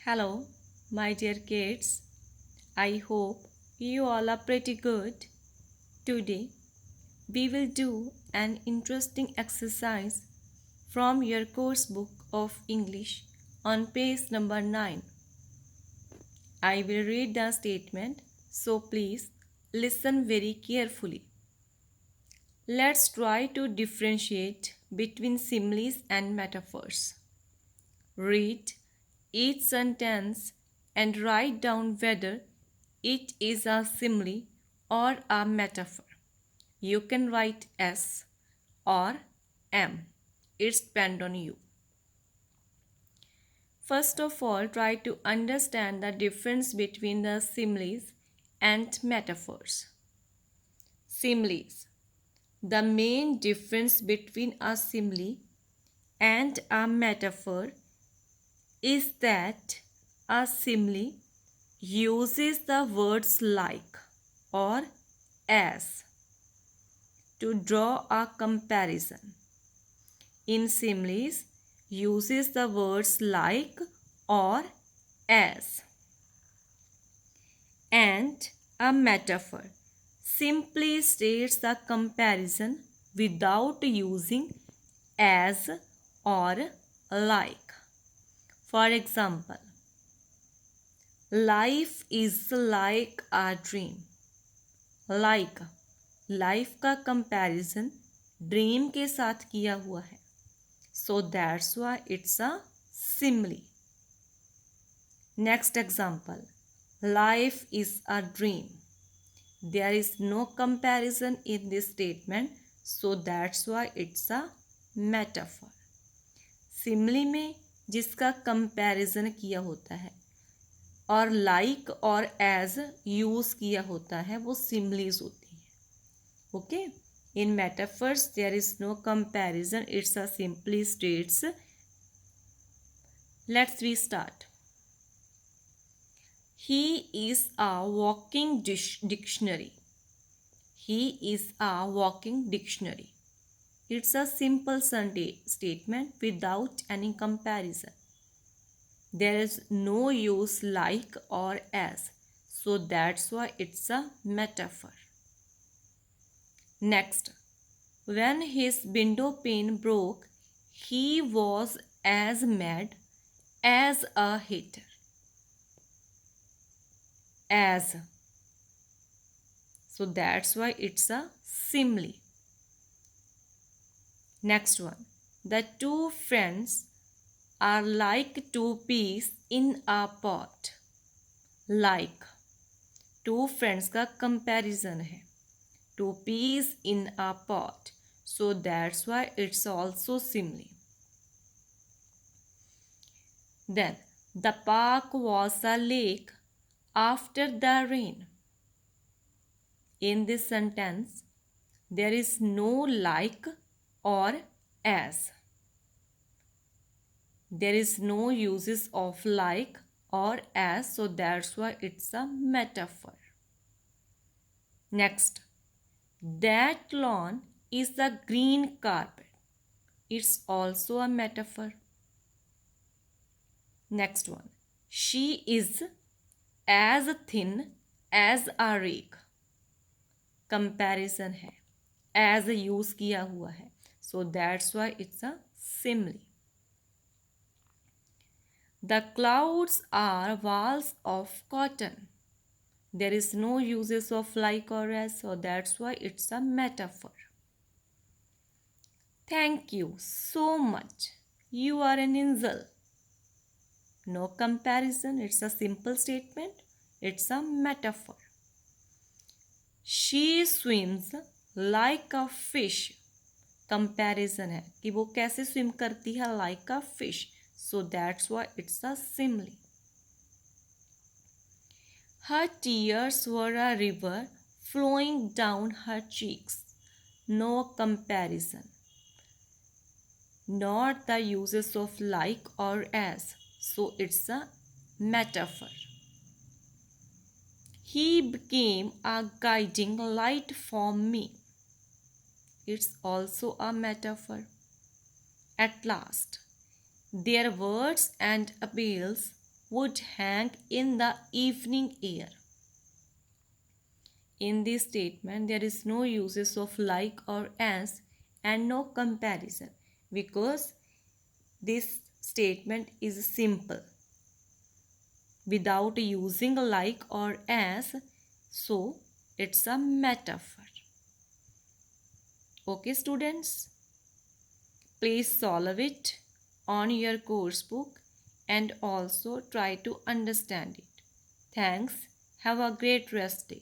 Hello, my dear kids. I hope you all are pretty good. Today, we will do an interesting exercise from your course book of English on page number 9. I will read the statement, so please listen very carefully. Let's try to differentiate between similes and metaphors. Read each sentence and write down whether it is a simile or a metaphor. You can write S or M. It depends on you. First of all, try to understand the difference between the similes and metaphors. Similes. The main difference between a simile and a metaphor is that a simile uses the words like or as to draw a comparison. In similes, uses the words like or as. And a metaphor simply states the comparison without using as or like. For example, life is like a dream. Like, life का comparison dream के साथ किया हुआ है. So that's why it's a simile. Next example. Life is a dream. There is no comparison in this statement. So that's why it's a metaphor. Simile में जिसका comparison किया होता है और like और as use किया होता है वो similes होती हैं. Okay? In metaphors there is no comparison. It's a simply states. Let's restart. He is a walking dictionary. He is a walking dictionary. It's a simple statement without any comparison. There is no use like or as. So that's why it's a metaphor. Next, when his window pane broke, he was as mad as a hater. As. So that's why it's a simile. Next one. The two friends are like two peas in a pot. Like. Two friends का comparison है. Two peas in a pot. So that's why it's also simile. Then the park was a lake after the rain. In this sentence, there is no like or as. There is no uses of like or as, so that's why it's a metaphor. Next, that lawn is the green carpet. It's also a metaphor. Next one, she is as thin as a rake. Comparison है, as use किया हुआ है, so that's why it's a simile. The clouds are walls of cotton. There is no uses of like or as, so that's why it's a metaphor. Thank you so much. You are an angel. No comparison. It's a simple statement. It's a metaphor. She swims like a fish. Comparison है कि वो कैसे swim करती है like a fish. So that's why it's a simile. Her tears were a river flowing down her cheeks. No comparison. Not the uses of like or as. So it's a metaphor. He became a guiding light for me. It's also a metaphor. At last, their words and appeals would hang in the evening air. In this statement, there is no uses of like or as and no comparison because this statement is simple without using like or as, so it's a metaphor. Okay, students, please solve it on your course book and also try to understand it. Thanks. Have a great rest day.